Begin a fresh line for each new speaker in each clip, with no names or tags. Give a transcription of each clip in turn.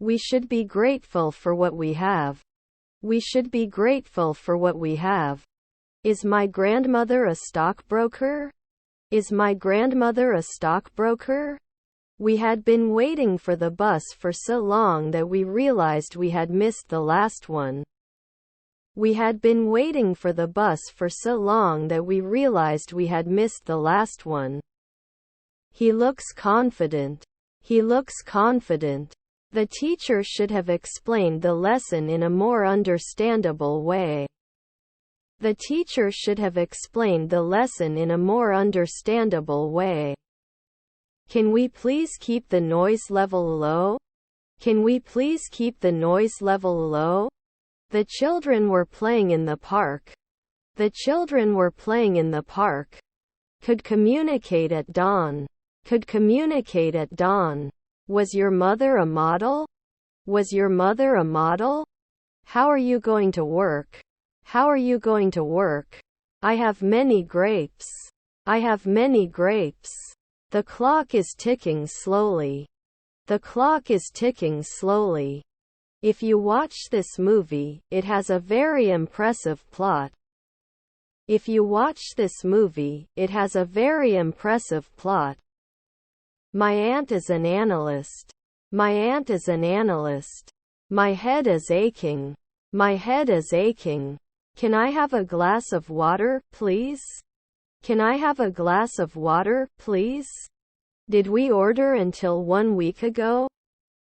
We should be grateful for what we have. We should be grateful for what we have. Is my grandmother a stockbroker? Is my grandmother a stockbroker? We had been waiting for the bus for so long that we realized we had missed the last one. We had been waiting for the bus for so long that we realized we had missed the last one. He looks confident. He looks confident. The teacher should have explained the lesson in a more understandable way. The teacher should have explained the lesson in a more understandable way. Can we please keep the noise level low? Can we please keep the noise level low? The children were playing in the park. The children were playing in the park. Could communicate at dawn. Could communicate at dawn. Was your mother a model? Was your mother a model? How are you going to work? How are you going to work? I have many grapes. I have many grapes. The clock is ticking slowly. The clock is ticking slowly. If you watch this movie, it has a very impressive plot. If you watch this movie, it has a very impressive plot. My aunt is an analyst. My aunt is an analyst. My head is aching. My head is aching. Can I have a glass of water, please? Can I have a glass of water, please? Did we order until 1 week ago?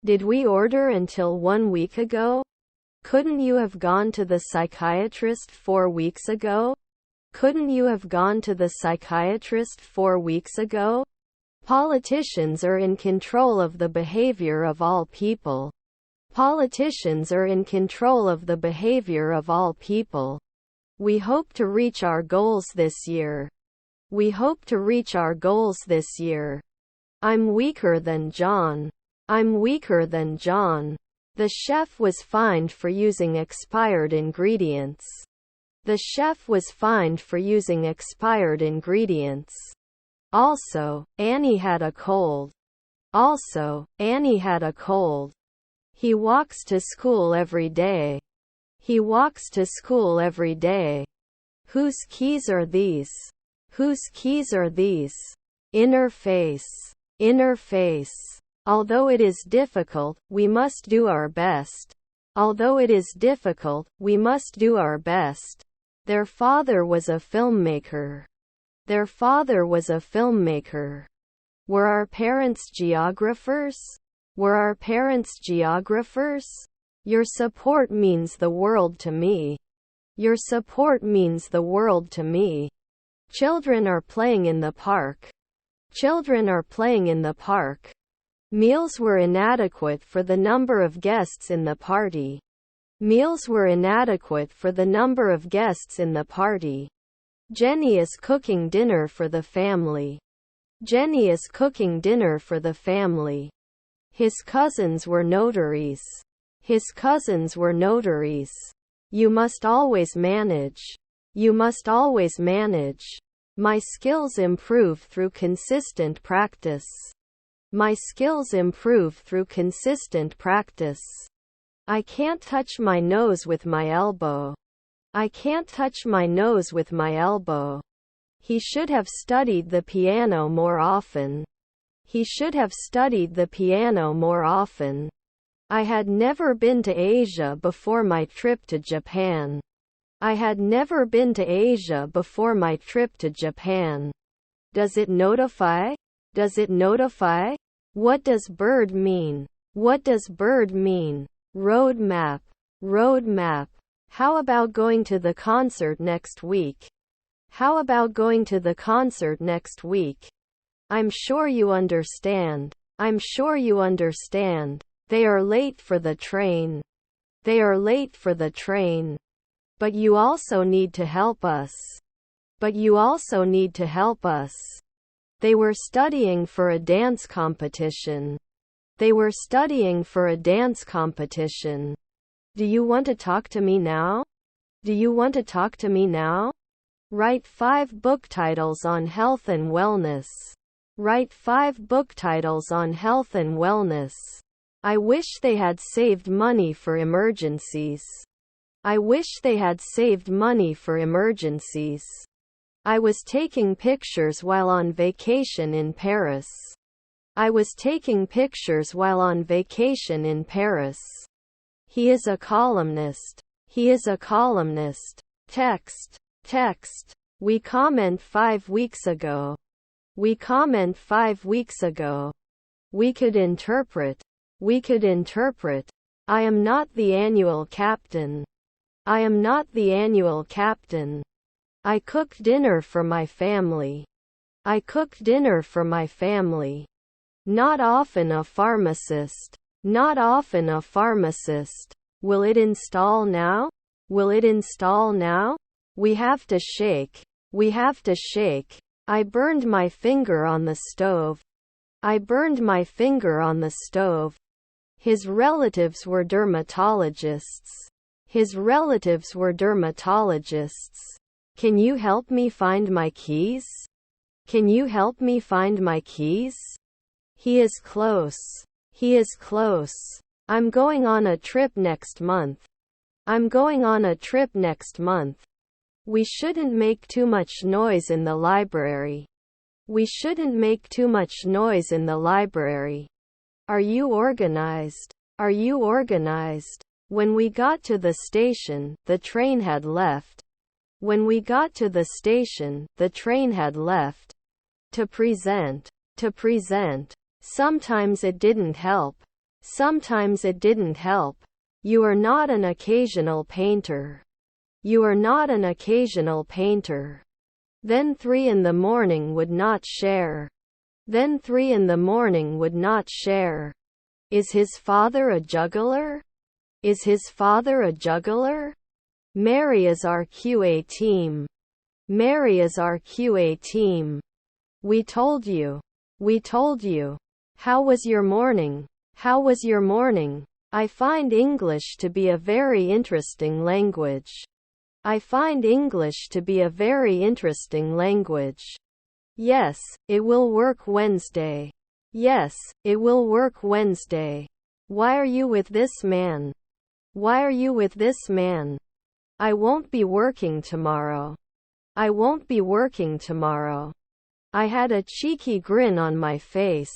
Did we order until 1 week ago? Couldn't you have gone to the psychiatrist 4 weeks ago? Couldn't you have gone to the psychiatrist 4 weeks ago? Politicians are in control of the behavior of all people. Politicians are in control of the behavior of all people. We hope to reach our goals this year. We hope to reach our goals this year. I'm weaker than John. I'm weaker than John. The chef was fined for using expired ingredients. The chef was fined for using expired ingredients. Also, Annie had a cold. Also, Annie had a cold. He walks to school every day. He walks to school every day. Whose keys are these? Whose keys are these? Inner face. Inner face. Although it is difficult, we must do our best. Although it is difficult, we must do our best. Their father was a filmmaker. Their father was a filmmaker. Were our parents geographers? Were our parents geographers? Your support means the world to me. Your support means the world to me. Children are playing in the park. Children are playing in the park. Meals were inadequate for the number of guests in the party. Meals were inadequate for the number of guests in the party. Jenny is cooking dinner for the family. Jenny is cooking dinner for the family. His cousins were notaries. His cousins were notaries. You must always manage. You must always manage. My skills improve through consistent practice. My skills improve through consistent practice. I can't touch my nose with my elbow. I can't touch my nose with my elbow. He should have studied the piano more often. He should have studied the piano more often. I had never been to Asia before my trip to Japan. I had never been to Asia before my trip to Japan. Does it notify? Does it notify? What does bird mean? What does bird mean? Road map. Road map. How about going to the concert next week? How about going to the concert next week? I'm sure you understand. I'm sure you understand. They are late for the train. They are late for the train. But you also need to help us. But you also need to help us. They were studying for a dance competition. They were studying for a dance competition. Do you want to talk to me now? Do you want to talk to me now? Write 5 book titles on health and wellness. Write 5 book titles on health and wellness. I wish they had saved money for emergencies. I wish they had saved money for emergencies. I was taking pictures while on vacation in Paris. I was taking pictures while on vacation in Paris. He is a columnist. He is a columnist. Text. Text. We comment 5 weeks ago. We comment 5 weeks ago. We could interpret. We could interpret. I am not the annual captain. I am not the annual captain. I cooked dinner for my family. I cooked dinner for my family. Not often a pharmacist. Not often a pharmacist. Will it install now? Will it install now? We have to shake. We have to shake. I burned my finger on the stove. I burned my finger on the stove. His relatives were dermatologists. His relatives were dermatologists. Can you help me find my keys? Can you help me find my keys? He is close. He is close. I'm going on a trip next month. I'm going on a trip next month. We shouldn't make too much noise in the library. We shouldn't make too much noise in the library. Are you organized? Are you organized? When we got to the station, the train had left. When we got to the station, the train had left. To present. To present. Sometimes it didn't help. Sometimes it didn't help. You are not an occasional painter. You are not an occasional painter. Then 3 in the morning would not share. Then 3 in the morning would not share. Is his father a juggler? Is his father a juggler? Mary is our QA team. Mary is our QA team. We told you. We told you. How was your morning? How was your morning? I find English to be a very interesting language. I find English to be a very interesting language. Yes, it will work Wednesday. Yes, it will work Wednesday. Why are you with this man? Why are you with this man? I won't be working tomorrow. I won't be working tomorrow. I had a cheeky grin on my face.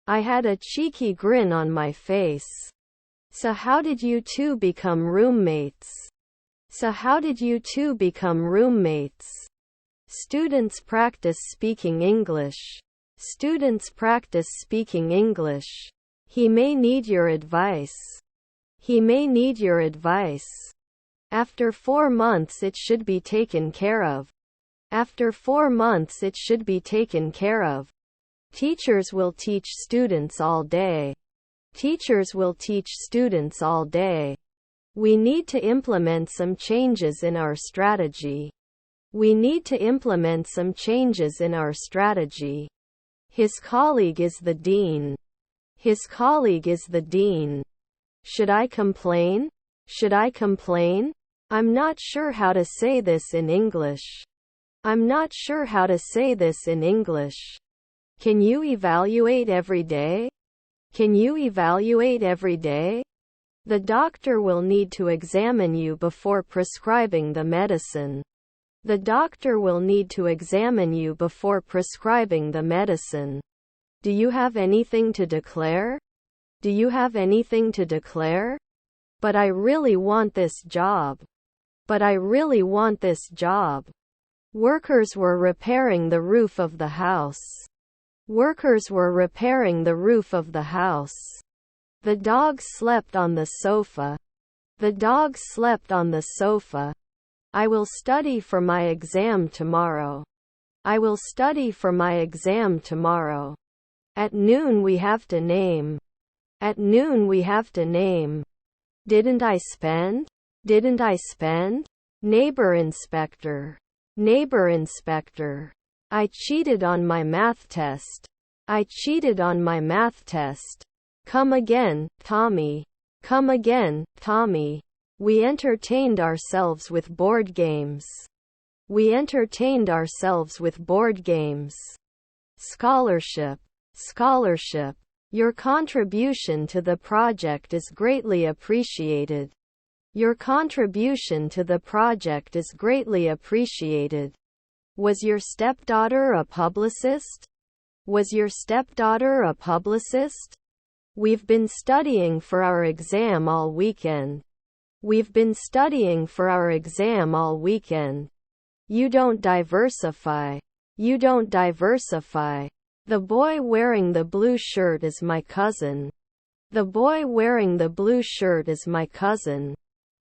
I had a cheeky grin on my face. So how did you two become roommates? So how did you two become roommates? Students practice speaking English. Students practice speaking English. He may need your advice. He may need your advice. After 4 months it should be taken care of. After 4 months it should be taken care of. Teachers will teach students all day. Teachers will teach students all day. We need to implement some changes in our strategy. We need to implement some changes in our strategy. His colleague is the dean. His colleague is the dean. Should I complain? Should I complain? I'm not sure how to say this in English. I'm not sure how to say this in English. Can you evaluate every day? Can you evaluate every day? The doctor will need to examine you before prescribing the medicine. The doctor will need to examine you before prescribing the medicine. Do you have anything to declare? Do you have anything to declare? But I really want this job. But I really want this job. Workers were repairing the roof of the house. Workers were repairing the roof of the house. The dog slept on the sofa. The dog slept on the sofa. I will study for my exam tomorrow. I will study for my exam tomorrow. At noon we have to name. At noon we have to name. Didn't I spend? Didn't I spend? Neighbor inspector. Neighbor inspector. I cheated on my math test. I cheated on my math test. Come again, Tommy. Come again, Tommy. We entertained ourselves with board games. We entertained ourselves with board games. Scholarship. Scholarship. Your contribution to the project is greatly appreciated. Your contribution to the project is greatly appreciated. Was your stepdaughter a publicist? Was your stepdaughter a publicist? We've been studying for our exam all weekend. We've been studying for our exam all weekend. You don't diversify. You don't diversify. The boy wearing the blue shirt is my cousin. The boy wearing the blue shirt is my cousin.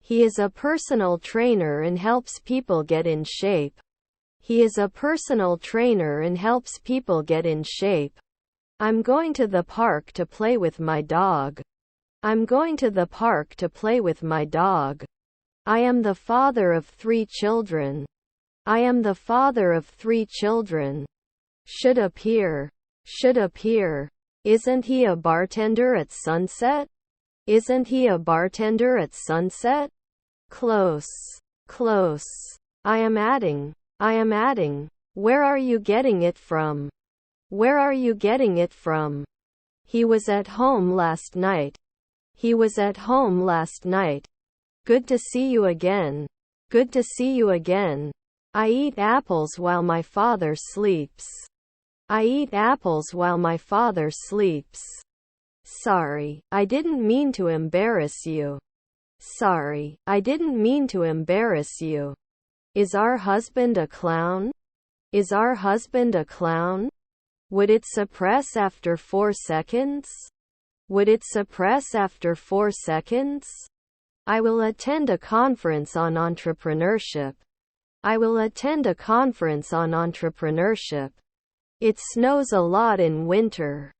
He is a personal trainer and helps people get in shape. He is a personal trainer and helps people get in shape. I'm going to the park to play with my dog. I'm going to the park to play with my dog. I am the father of 3 children. I am the father of 3 children. Should appear. Should appear. Isn't he a bartender at sunset? Isn't he a bartender at sunset? Close. Close. I am adding. I am adding. Where are you getting it from? Where are you getting it from? He was at home last night. He was at home last night. Good to see you again. Good to see you again. I eat apples while my father sleeps. I eat apples while my father sleeps. Sorry, I didn't mean to embarrass you. Sorry, I didn't mean to embarrass you. Is our husband a clown? Is our husband a clown? Would it suppress after 4 seconds? Would it suppress after 4 seconds? I will attend a conference on entrepreneurship. I will attend a conference on entrepreneurship. It snows a lot in winter.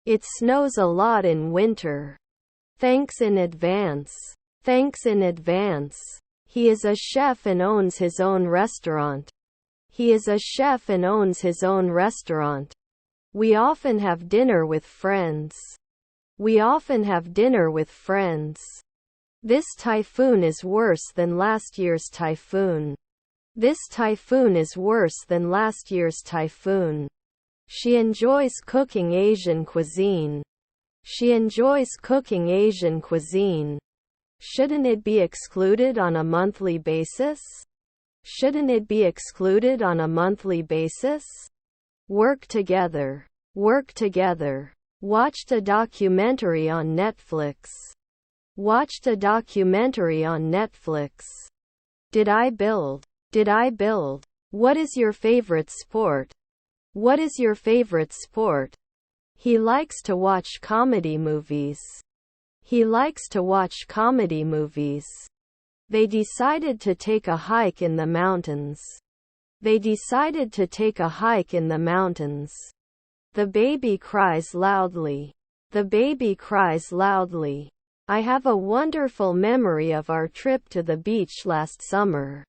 It snows a lot in winter. Thanks in advance. Thanks in advance. He is a chef and owns his own restaurant. He is a chef and owns his own restaurant. We often have dinner with friends. We often have dinner with friends. This typhoon is worse than last year's typhoon. This typhoon is worse than last year's typhoon. She enjoys cooking Asian cuisine. She enjoys cooking Asian cuisine. Shouldn't it be excluded on a monthly basis? Shouldn't it be excluded on a monthly basis? Work together. Work together. Watched a documentary on Netflix. Watched a documentary on Netflix. Did I build? Did I build? What is your favorite sport? What is your favorite sport? He likes to watch comedy movies. He likes to watch comedy movies. They decided to take a hike in the mountains. They decided to take a hike in the mountains. The baby cries loudly. The baby cries loudly. I have a wonderful memory of our trip to the beach last summer.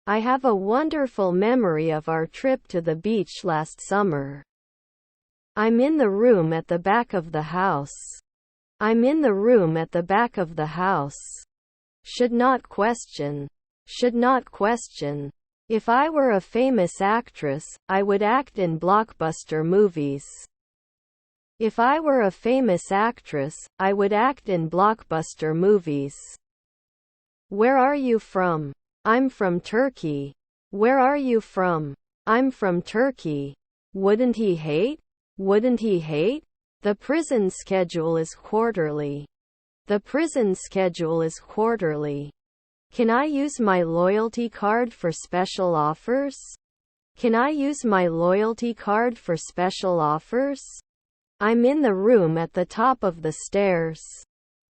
I have a wonderful memory of our trip to the beach last summer. I'm in the room at the back of the house. I'm in the room at the back of the house. Should not question. Should not question. If I were a famous actress, I would act in blockbuster movies. If I were a famous actress, I would act in blockbuster movies. Where are you from? I'm from Turkey. Where are you from? I'm from Turkey. Wouldn't he hate? Wouldn't he hate? The prison schedule is quarterly. The prison schedule is quarterly. Can I use my loyalty card for special offers? Can I use my loyalty card for special offers? I'm in the room at the top of the stairs.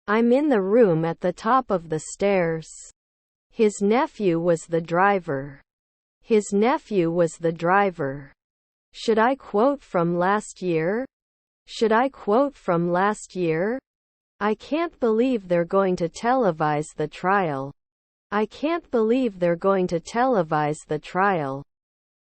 I'm in the room at the top of the stairs. His nephew was the driver. His nephew was the driver. Should I quote from last year? Should I quote from last year? I can't believe they're going to televise the trial. I can't believe they're going to televise the trial.